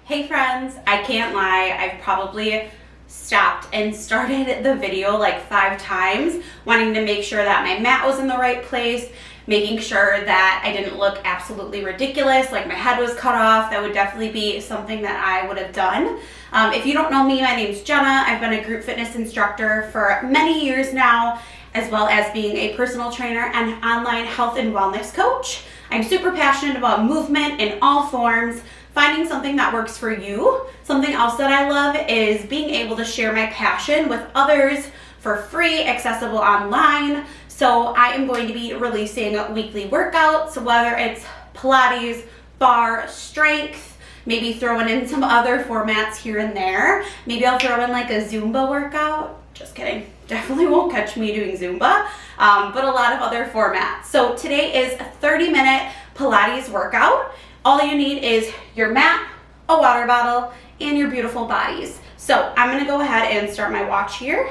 Hey friends, I can't lie, I've probably stopped and started the video like 5 times, wanting to make sure that my mat was in the right place, making sure that I didn't look absolutely ridiculous, like my head was cut off. That would definitely be something that I would have done. If you don't know me, my name's Jenna. I've been a group fitness instructor for many years now, as well as being a personal trainer and online health and wellness coach. I'm super passionate about movement in all forms, finding something that works for you. Something else that I love is being able to share my passion with others for free, accessible online. So I am going to be releasing weekly workouts, whether it's Pilates, bar, strength, maybe throwing in some other formats here and there. Maybe I'll throw in like a Zumba workout. Just kidding. Definitely won't catch me doing Zumba, but a lot of other formats. So today is a 30-minute Pilates workout. All you need is your mat, a water bottle, and your beautiful bodies. So I'm gonna go ahead and start my watch here.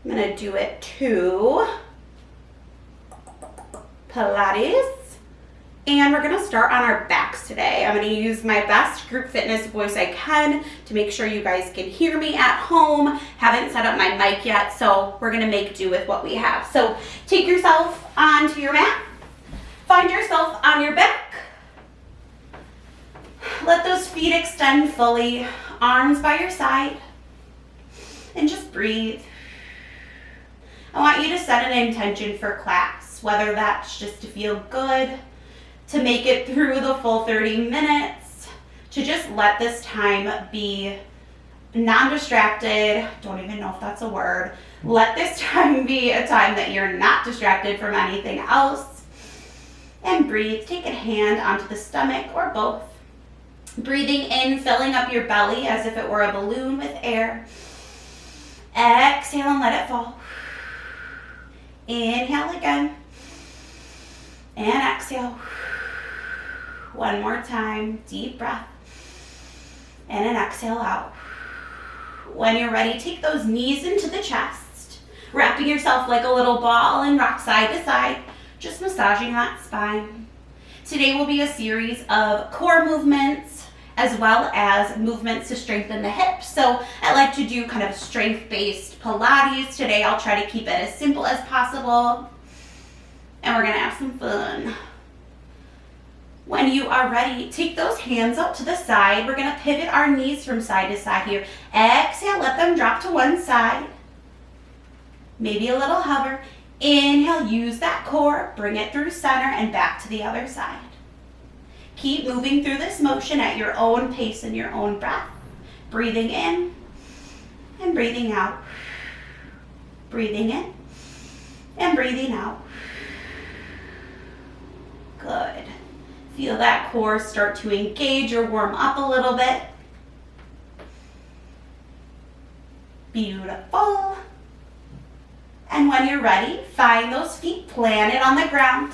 I'm gonna do it to Pilates. And we're gonna start on our backs today. I'm gonna use my best group fitness voice I can to make sure you guys can hear me at home. Haven't set up my mic yet, so we're gonna make do with what we have. So take yourself onto your mat. Find yourself on your back. Let those feet extend fully, arms by your side, and just breathe. I want you to set an intention for class, whether that's just to feel good, to make it through the full 30 minutes, to just let this time be non-distracted. Don't even know if that's a word. Let this time be a time that you're not distracted from anything else. And breathe. Take a hand onto the stomach or both. Breathing in, filling up your belly as if it were a balloon with air. Exhale and let it fall. Inhale again. And exhale. One more time. Deep breath. And an exhale out. When you're ready, take those knees into the chest. Wrapping yourself like a little ball and rock side to side. Just massaging that spine. Today will be a series of core movements as well as movements to strengthen the hips. So I like to do kind of strength-based Pilates. Today I'll try to keep it as simple as possible. And we're gonna have some fun. When you are ready, take those hands up to the side. We're gonna pivot our knees from side to side here. Exhale, let them drop to one side. Maybe a little hover. Inhale, use that core, bring it through center and back to the other side. Keep moving through this motion at your own pace and your own breath. Breathing in and breathing out. Breathing in and breathing out. Good. Feel that core start to engage or warm up a little bit. Beautiful. And when you're ready, find those feet planted on the ground.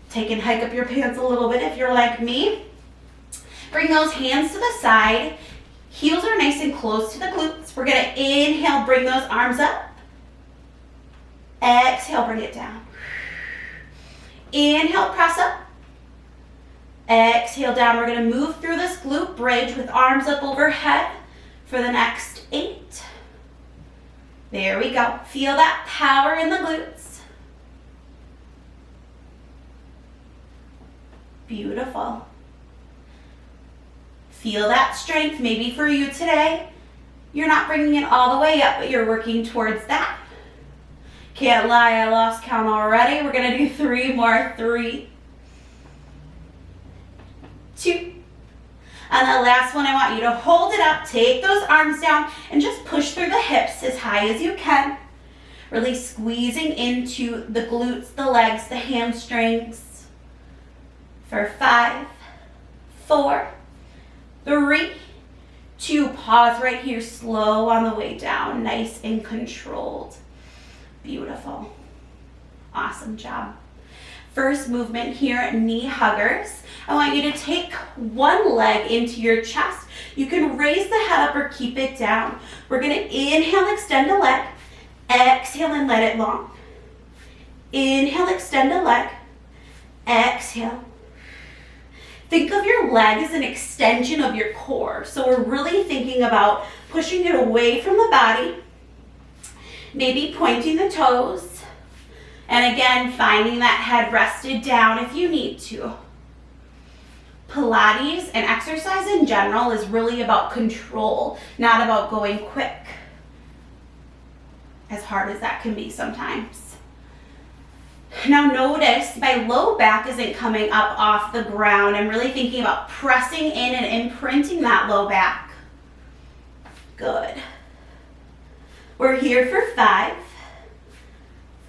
Take and hike up your pants a little bit if you're like me. Bring those hands to the side. Heels are nice and close to the glutes. We're gonna inhale, bring those arms up. Exhale, bring it down. Inhale, press up. Exhale down. We're gonna move through this glute bridge with arms up overhead for the next 8. There we go. Feel that power in the glutes. Beautiful. Feel that strength. Maybe for you today, you're not bringing it all the way up, but you're working towards that. Can't lie, I lost count already. We're gonna do 3 more. 3, 2. And the last one, I want you to hold it up, take those arms down, and just push through the hips as high as you can. Really squeezing into the glutes, the legs, the hamstrings. For 5, 4, 3, 2. Pause right here, slow on the way down, nice and controlled. Beautiful. Awesome job. First movement here, knee huggers. I want you to take one leg into your chest. You can raise the head up or keep it down. We're gonna inhale, extend a leg. Exhale and let it long. Inhale, extend a leg. Exhale. Think of your leg as an extension of your core. So we're really thinking about pushing it away from the body, maybe pointing the toes, and again, finding that head rested down if you need to. Pilates and exercise in general is really about control, not about going quick, as hard as that can be sometimes. Now notice my low back isn't coming up off the ground. I'm really thinking about pressing in and imprinting that low back. Good. We're here for 5,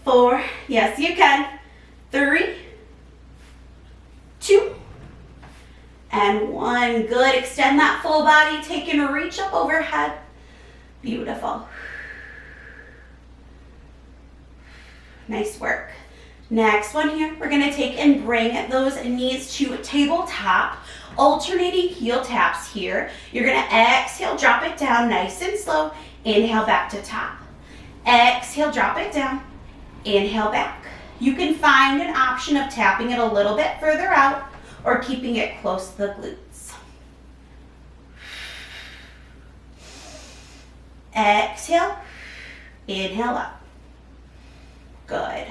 4, yes you can, 3, 2, and 1. Good. Extend that full body. Take and reach up overhead. Beautiful. Nice work. Next one here, we're gonna take and bring those knees to tabletop, alternating heel taps here. You're gonna exhale, drop it down nice and slow. Inhale back to top. Exhale, drop it down. Inhale back. You can find an option of tapping it a little bit further out or keeping it close to the glutes. Exhale, inhale up. Good.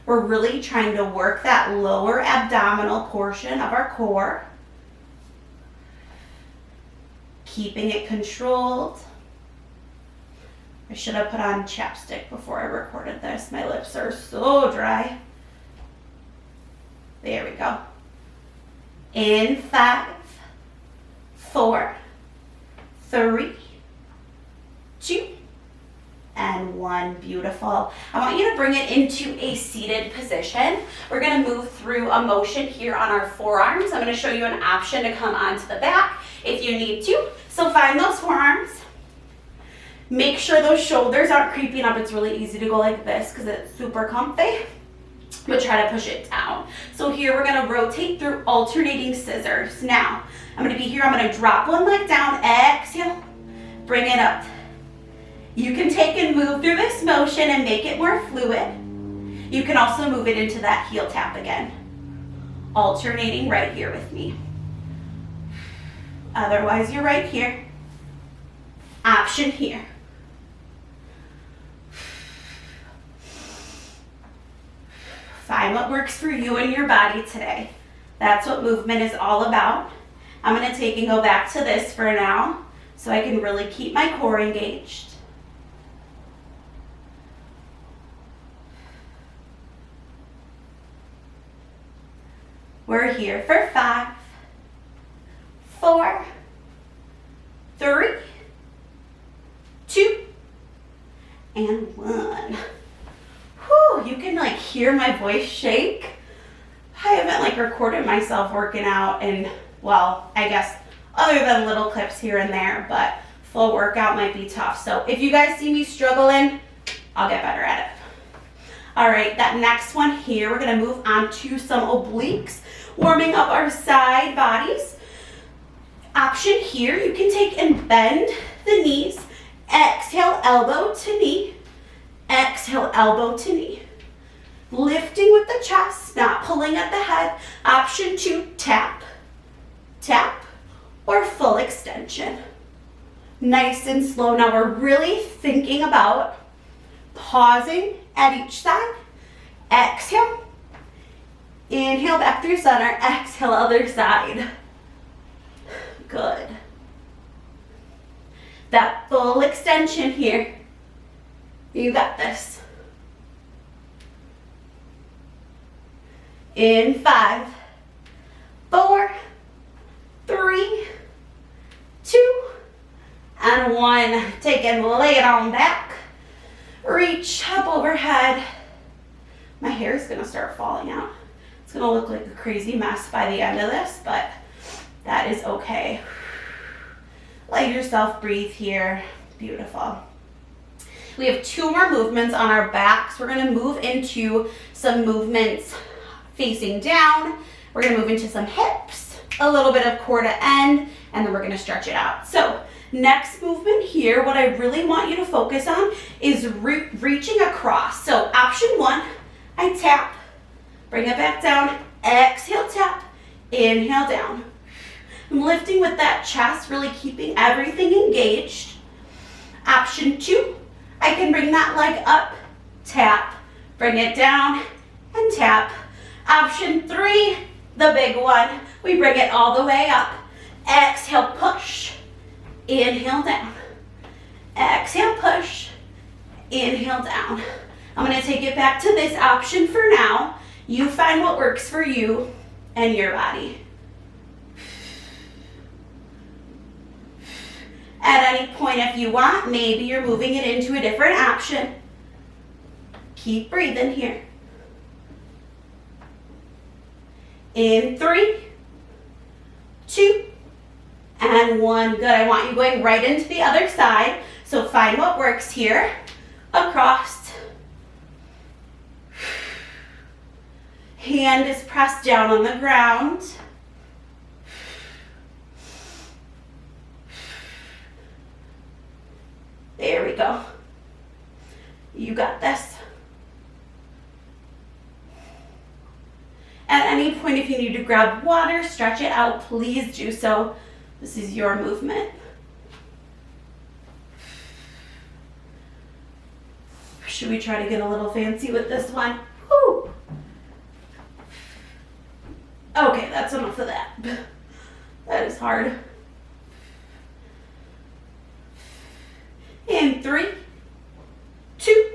We're really trying to work that lower abdominal portion of our core, keeping it controlled. I should have put on chapstick before I recorded this. My lips are so dry. There we go. In 5, 4, 3, 2, and 1. Beautiful. I want you to bring it into a seated position. We're going to move through a motion here on our forearms. I'm going to show you an option to come onto the back if you need to. So find those forearms. Make sure those shoulders aren't creeping up. It's really easy to go like this because it's super comfy, but try to push it down. So here we're going to rotate through alternating scissors. Now, I'm going to be here. I'm going to drop one leg down. Exhale. Bring it up. You can take and move through this motion and make it more fluid. You can also move it into that heel tap again. Alternating right here with me. Otherwise, you're right here. Option here. Find what works for you and your body today. That's what movement is all about. I'm going to take and go back to this for now so I can really keep my core engaged. We're here for 5, 4, 3, 2, and 1. Whew, you can like hear my voice shake. I haven't like recorded myself working out and, well, I guess other than little clips here and there, but full workout might be tough. So if you guys see me struggling, I'll get better at it. All right, that next one here, we're gonna move on to some obliques, warming up our side bodies. Option here, you can take and bend the knees. Exhale, elbow to knee. Exhale, elbow to knee. Lifting with the chest, not pulling at the head. Option 2, tap, tap, or full extension. Nice and slow. Now we're really thinking about pausing at each side. Exhale. Inhale back through center. Exhale, other side. Good. That full extension here. You got this. In 5, 4, 3, 2, and 1. Take and lay it on back. Reach up overhead. My hair is going to start falling out. It's going to look like a crazy mess by the end of this, but that is okay. Let yourself breathe here. Beautiful. We have 2 more movements on our backs. We're going to move into some movements facing down. We're going to move into some hips, a little bit of core to end, and then we're going to stretch it out. So next movement here, what I really want you to focus on is reaching across. So option 1, I tap, bring it back down, exhale, tap, Inhale down. I'm lifting with that chest, really keeping everything engaged. Option 2, I can bring that leg up, tap, bring it down, and tap. Option 3, the big one, we bring it all the way up. Exhale, push. Inhale down. Exhale, push. Inhale down. I'm going to take it back to this option for now. You find what works for you and your body. At any point, if you want, maybe you're moving it into a different option. Keep breathing here. In 3, 2, and 1. Good. I want you going right into the other side. So find what works here. Across. Hand is pressed down on the ground. There we go. You got this. At any point, if you need to grab water, stretch it out, please do so. This is your movement. Should we try to get a little fancy with this one? Woo! Okay, that's enough of that. That is hard. In 3, 2,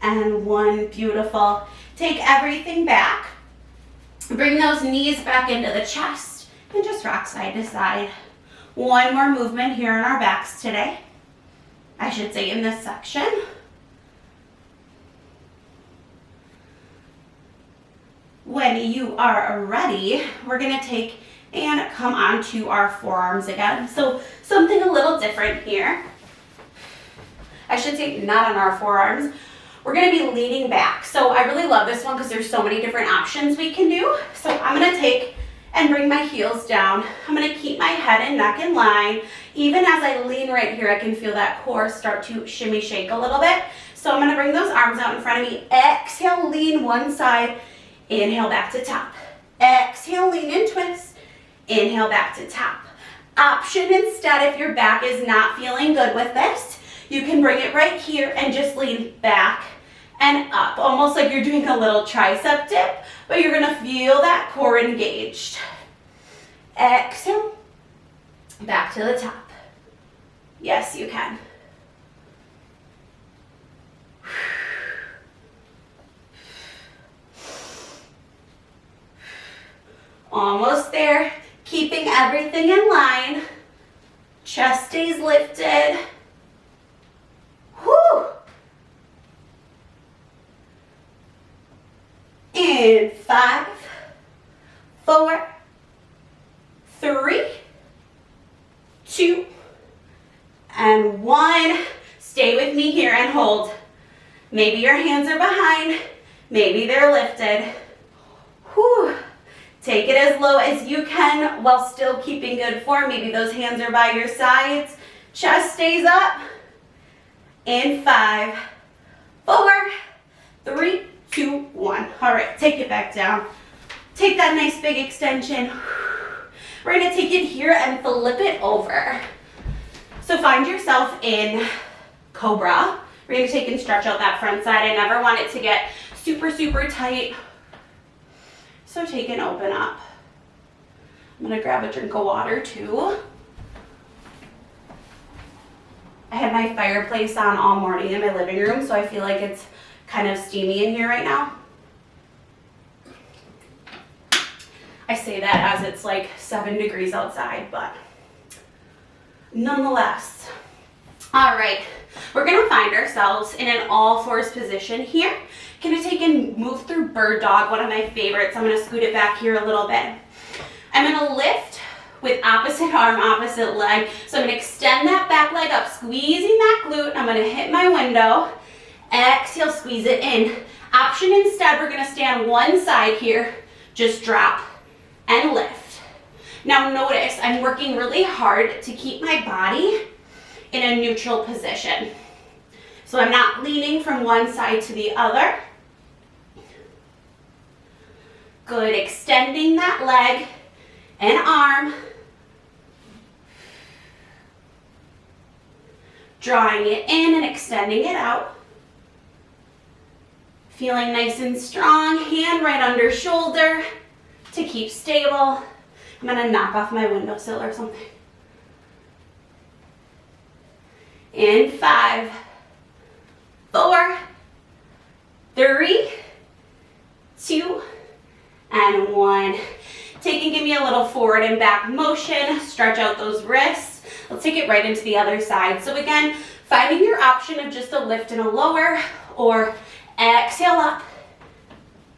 and 1. Beautiful. Take everything back. Bring those knees back into the chest and just rock side to side. One more movement here in our backs today. I should say in this section. When you are ready, we're going to take and come onto our forearms again. So something a little different here. I should say not on our forearms. We're going to be leaning back. So I really love this one because there's so many different options we can do. So I'm going to take and bring my heels down. I'm going to keep my head and neck in line. Even as I lean right here, I can feel that core start to shimmy shake a little bit. So I'm going to bring those arms out in front of me. Exhale, lean one side. Inhale back to top. Exhale, lean and twist. Inhale back to top. Option instead, if your back is not feeling good with this, you can bring it right here and just lean back and up, almost like you're doing a little tricep dip, but you're gonna feel that core engaged. Exhale, back to the top. Yes, you can. Almost there, keeping everything in line. Chest stays lifted. Whew. In 5, 4, 3, 2, and 1. Stay with me here and hold. Maybe your hands are behind, maybe they're lifted. Whew. Take it as low as you can while still keeping good form. Maybe those hands are by your sides. Chest stays up. In 5, 4, 3, 2, 1. All right, take it back down. Take that nice big extension. We're gonna take it here and flip it over. So find yourself in Cobra. We're gonna take and stretch out that front side. I never want it to get super, super tight. So take and open up. I'm gonna grab a drink of water too. I had my fireplace on all morning in my living room, so I feel like it's kind of steamy in here right now. I say that as it's like 7 degrees outside, but nonetheless. All right, we're gonna find ourselves in an all fours position here. Gonna take and move through bird dog, one of my favorites. I'm gonna scoot it back here a little bit. I'm gonna lift with opposite arm, opposite leg. So I'm gonna extend that back leg up, squeezing that glute. I'm gonna hit my window. Exhale, squeeze it in. Option instead, we're gonna stand one side here, just drop and lift. Now notice, I'm working really hard to keep my body in a neutral position. So I'm not leaning from one side to the other. Good, extending that leg and arm. Drawing it in and extending it out. Feeling nice and strong, hand right under shoulder to keep stable. I'm gonna knock off my windowsill or something. In 5, 4, 3, 2, and 1. Take and give me a little forward and back motion. Stretch out those wrists. Let's take it right into the other side. So again, finding your option of just a lift and a lower, or exhale up,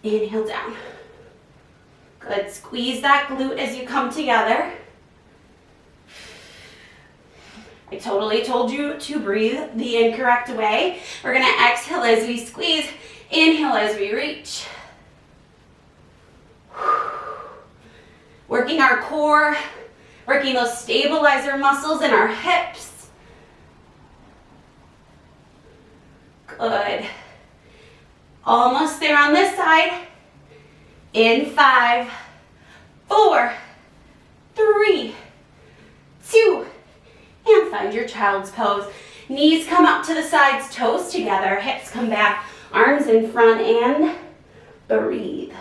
inhale down. Good, squeeze that glute as you come together. I totally told you to breathe the incorrect way. We're gonna exhale as we squeeze, inhale as we reach. Working our core, working those stabilizer muscles in our hips. Good. Almost there on this side. In 5, 4, 3, 2, and find your child's pose. Knees come up to the sides, toes together, hips come back, arms in front, and breathe.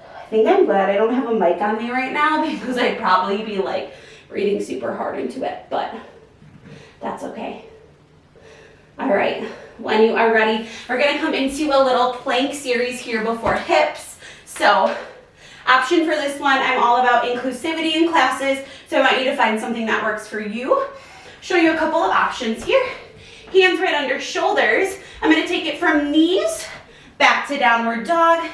I think I'm glad I don't have a mic on me right now because I'd probably be like breathing super hard into it, but that's okay. All right, when you are ready, we're gonna come into a little plank series here before hips. So, option for this one, I'm all about inclusivity in classes, so I want you to find something that works for you. Show you a couple of options here. Hands right under shoulders. I'm gonna take it from knees, back to downward dog,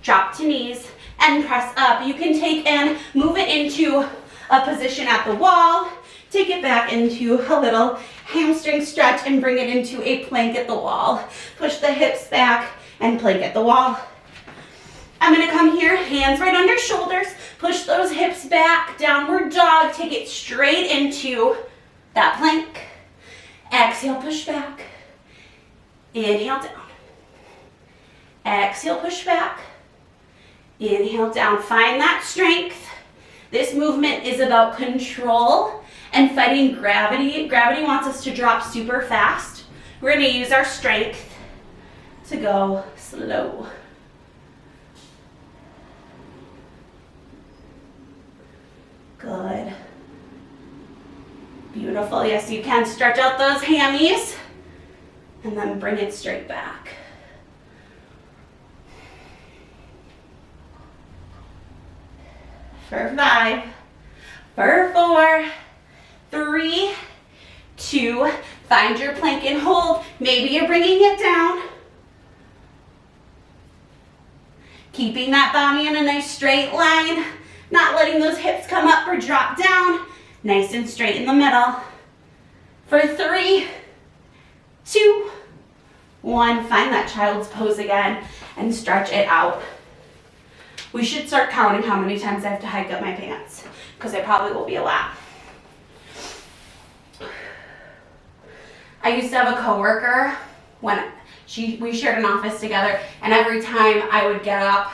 drop to knees, and press up. You can take and move it into a position at the wall, take it back into a little hamstring stretch and bring it into a plank at the wall. Push the hips back and plank at the wall. I'm gonna come here, hands right under shoulders, push those hips back, downward dog, take it straight into that plank. Exhale, push back. Inhale, down. Exhale, push back. Inhale, down. Find that strength. This movement is about control and fighting gravity. Gravity wants us to drop super fast. We're gonna use our strength to go slow. Good. Beautiful. Yes, you can stretch out those hammies and then bring it straight back. For 5, for 4, 3, 2, find your plank and hold. Maybe you're bringing it down. Keeping that body in a nice straight line, not letting those hips come up or drop down. Nice and straight in the middle. For 3, 2, 1, find that child's pose again and stretch it out. We should start counting how many times I have to hike up my pants, because it probably will be a lot. I used to have a coworker when we shared an office together, and every time I would get up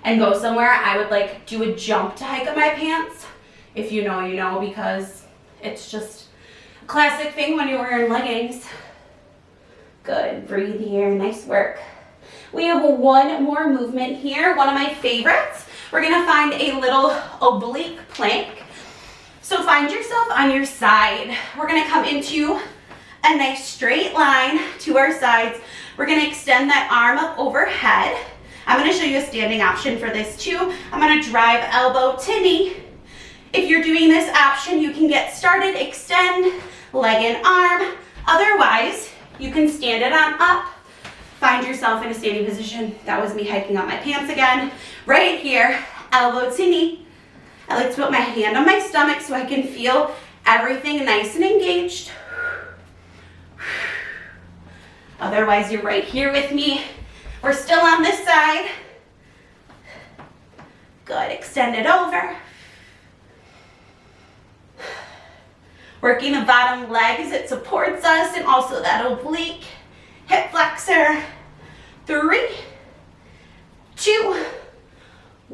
and go somewhere, I would like do a jump to hike up my pants. If you know, you know, because it's just a classic thing when you're wearing leggings. Good, breathe here, nice work. We have one more movement here, one of my favorites. We're gonna find a little oblique plank. So find yourself on your side. We're gonna come into a nice straight line to our sides. We're gonna extend that arm up overhead. I'm gonna show you a standing option for this too. I'm gonna drive elbow to knee. If you're doing this option, you can get started, extend leg and arm. Otherwise, you can stand it on up. Find yourself in a standing position. That was me hiking up my pants again. Right here, elbow to knee. I like to put my hand on my stomach so I can feel everything nice and engaged. Otherwise, you're right here with me. We're still on this side. Good, extend it over. Working the bottom leg as it supports us, and also that oblique hip flexor. 3,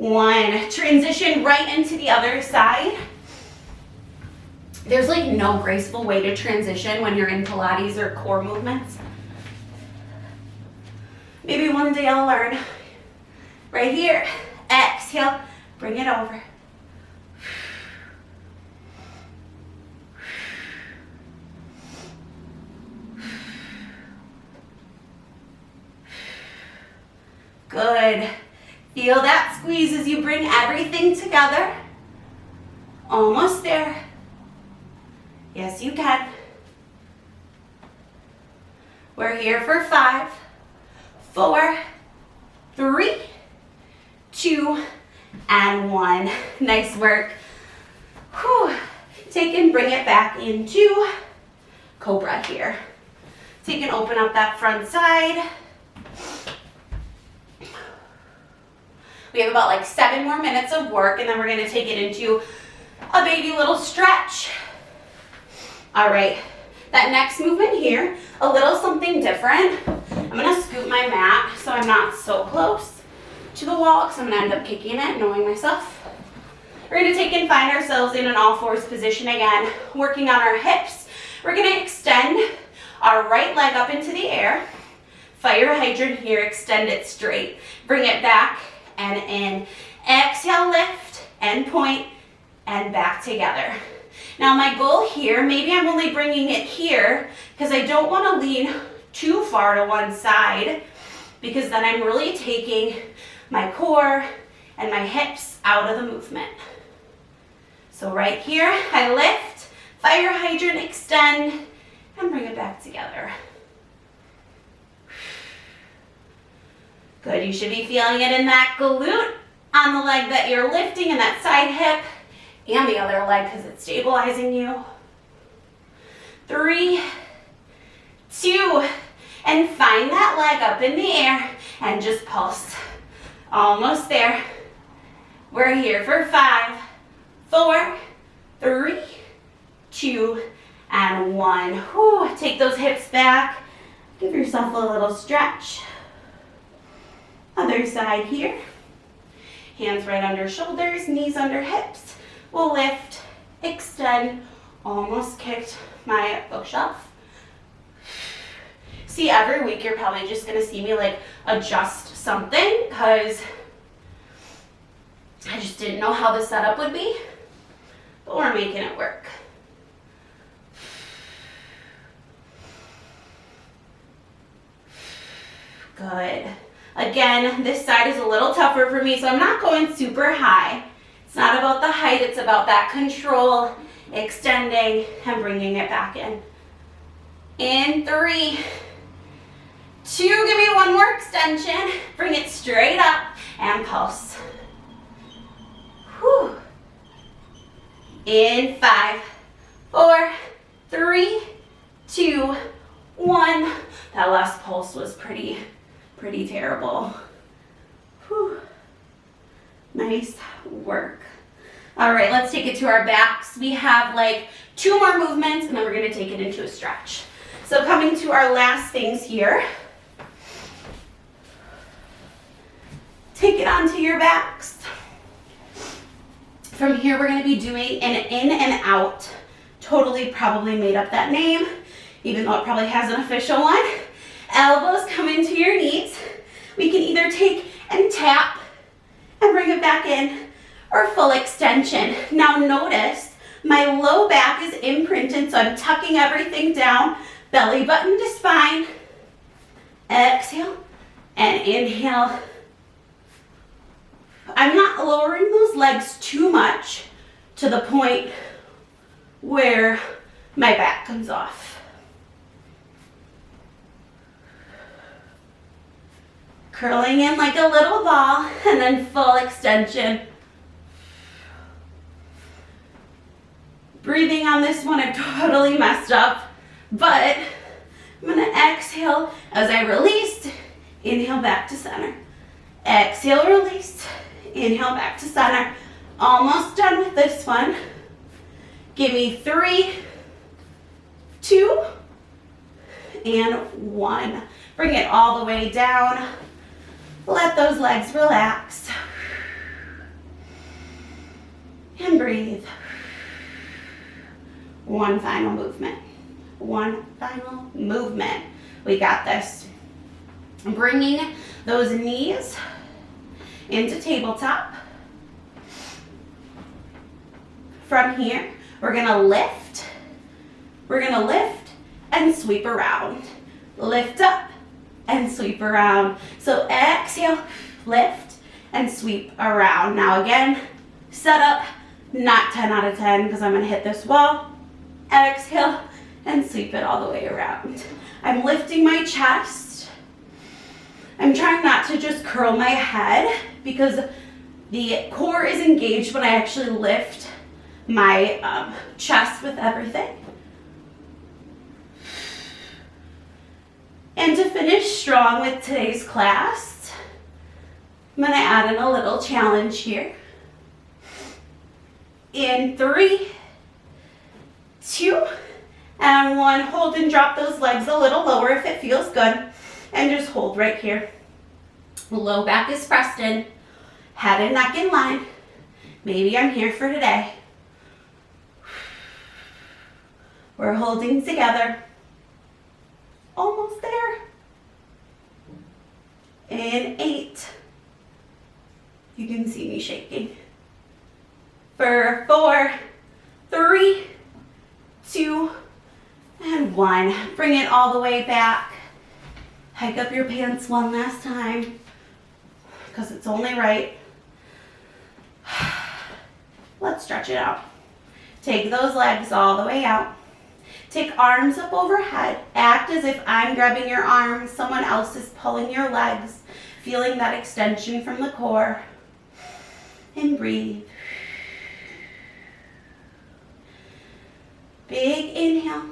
1. Transition right into the other side. There's like no graceful way to transition when you're in Pilates or core movements. Maybe one day I'll learn. Right here, exhale, bring it over. Good. Feel that squeeze as you bring everything together. Almost there. Yes, you can. We're here for 5, 4, 3, 2, and 1. Nice work. Whew. Take and bring it back into Cobra here. Take and open up that front side. We have about like 7 more minutes of work, and then we're gonna take it into a baby little stretch. All right, that next movement here, a little something different. I'm gonna scoot my mat so I'm not so close to the wall because I'm gonna end up kicking it, knowing myself. We're gonna take and find ourselves in an all-fours position again, working on our hips. We're gonna extend our right leg up into the air. Fire hydrant here, extend it straight. Bring it back and in. Exhale, lift and point and back together. Now my goal here, maybe I'm only bringing it here because I don't want to lean too far to one side because then I'm really taking my core and my hips out of the movement. So right here, I lift, fire hydrant, extend, and bring it back together. Good, you should be feeling it in that glute on the leg that you're lifting and that side hip and the other leg because it's stabilizing you. 3, 2, and find that leg up in the air and just pulse. Almost there. We're here for 5, 4, 3, 2, and 1. Whew. Take those hips back. Give yourself a little stretch. Other side here. Hands right under shoulders, knees under hips. We'll lift, extend, almost kicked my bookshelf. See, every week you're probably just gonna see me like adjust something because I just didn't know how the setup would be, but we're making it work. Good. Again, this side is a little tougher for me, so I'm not going super high. It's not about the height, it's about that control, extending and bringing it back in. In 3, 2, give me one more extension. Bring it straight up and pulse. Whew. In 5, 4, 3, 2, 1. That last pulse was pretty terrible. Whew. Nice work. All right, let's take it to our backs. We have like 2 more movements and then we're gonna take it into a stretch. So coming to our last things here. Take it onto your backs. From here, we're gonna be doing an in and out. Totally probably made up that name, even though it probably has an official one. Elbows come into your knees. We can either take and tap and bring it back in, or full extension. Now notice my low back is imprinted, so I'm tucking everything down, belly button to spine. Exhale and inhale. I'm not lowering those legs too much to the point where my back comes off. Curling in like a little ball and then full extension. Breathing on this one, I've totally messed up, but I'm gonna exhale as I release, inhale back to center. Exhale, release, inhale back to center. Almost done with this one. Give me 3, 2, and 1. Bring it all the way down. Let those legs relax. breathe. One final movement. One final movement. We got this. Bringing those knees into tabletop. From here, we're gonna lift. We're gonna lift and sweep around. Lift up and sweep around. So exhale, lift and sweep around. Now again, set up, not 10 out of 10 because I'm gonna hit this wall. Exhale and sweep it all the way around. I'm lifting my chest. I'm trying not to just curl my head because the core is engaged when I actually lift my chest with everything. And to finish strong with today's class, I'm going to add in a little challenge here. In 3, 2, and 1. Hold and drop those legs a little lower if it feels good. And just hold right here. Low back is pressed in. Head and neck in line. Maybe I'm here for today. We're holding together. Almost there. In 8. You can see me shaking. For 4, 3, 2, and 1. Bring it all the way back. Hike up your pants one last time because it's only right. Let's stretch it out. Take those legs all the way out. Take arms up overhead. Act as if I'm grabbing your arms, someone else is pulling your legs, feeling that extension from the core. And breathe. Big inhale.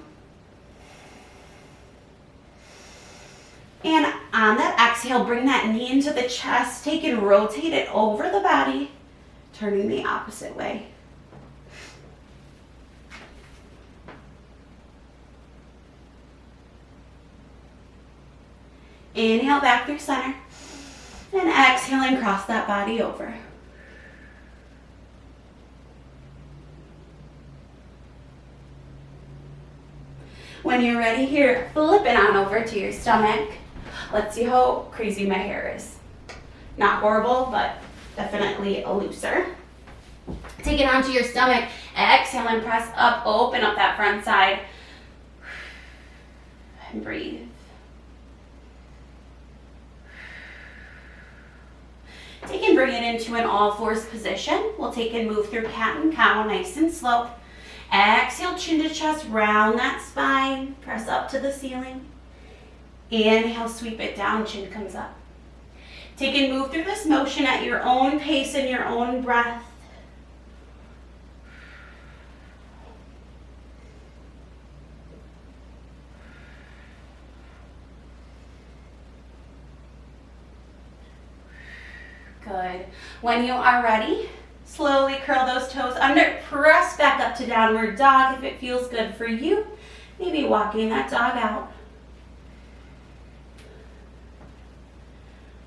And on that exhale, bring that knee into the chest. Take and rotate it over the body, turning the opposite way. Inhale back through center. And exhale and cross that body over. When you're ready here, flip it on over to your stomach. Let's see how crazy my hair is. Not horrible, but definitely looser. Take it onto your stomach. Exhale and press up. Open up that front side. And breathe. Take and bring it into an all-fours position. We'll take and move through cat and cow, nice and slow. Exhale, chin to chest, round that spine. Press up to the ceiling. Inhale, sweep it down, chin comes up. Take and move through this motion at your own pace and your own breath. Good. When you are ready, slowly curl those toes under, press back up to downward dog if it feels good for you. Maybe walking that dog out.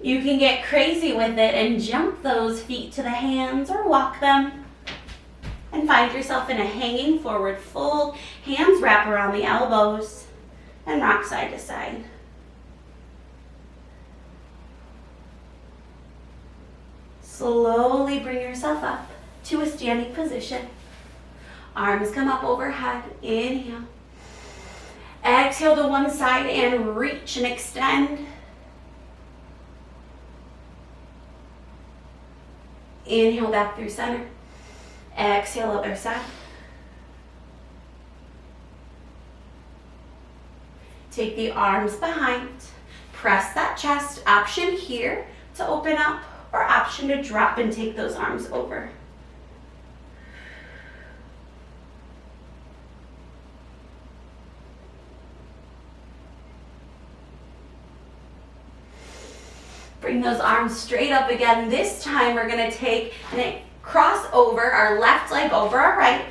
You can get crazy with it and jump those feet to the hands or walk them. And find yourself in a hanging forward fold. Hands wrap around the elbows and rock side to side. Slowly bring yourself up to a standing position. Arms come up overhead. Inhale. Exhale to one side and reach and extend. Inhale back through center. Exhale other side. Take the arms behind. Press that chest. Option here to open up or option to drop and take those arms over. Bring those arms straight up again. This time we're gonna take and cross over our left leg over our right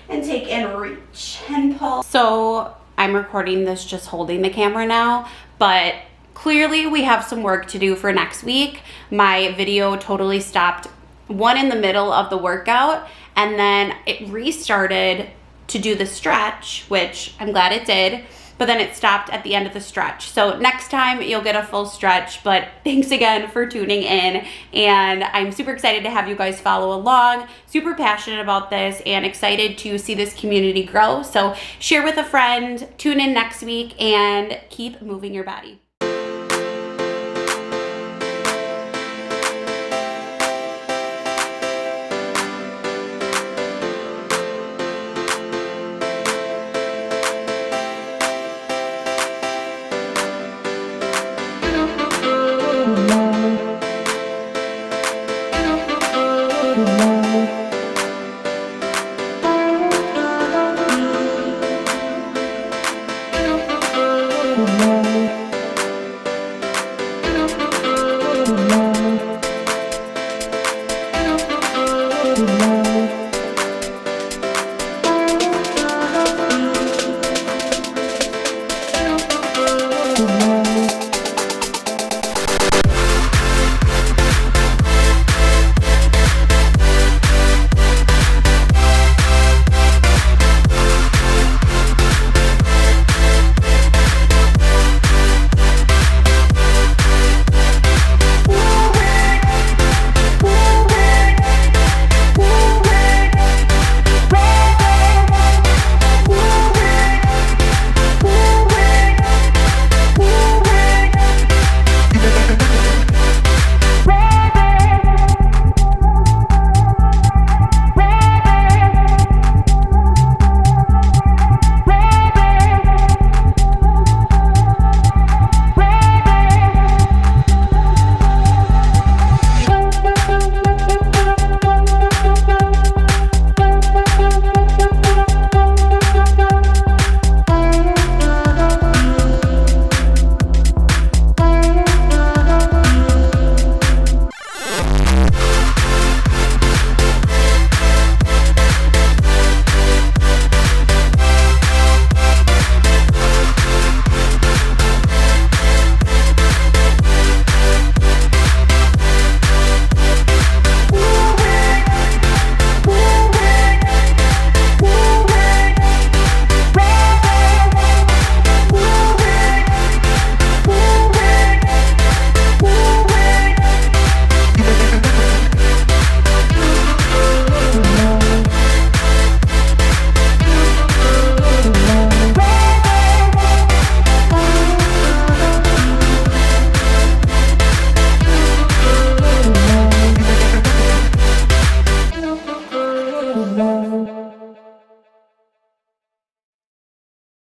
and take and reach and pull. So I'm recording this just holding the camera now, but clearly we have some work to do for next week. My video totally stopped one in the middle of the workout, and then it restarted to do the stretch, which I'm glad it did, but then it stopped at the end of the stretch. So next time you'll get a full stretch, but thanks again for tuning in. And I'm super excited to have you guys follow along, super passionate about this and excited to see this community grow. So share with a friend, tune in next week, and keep moving your body.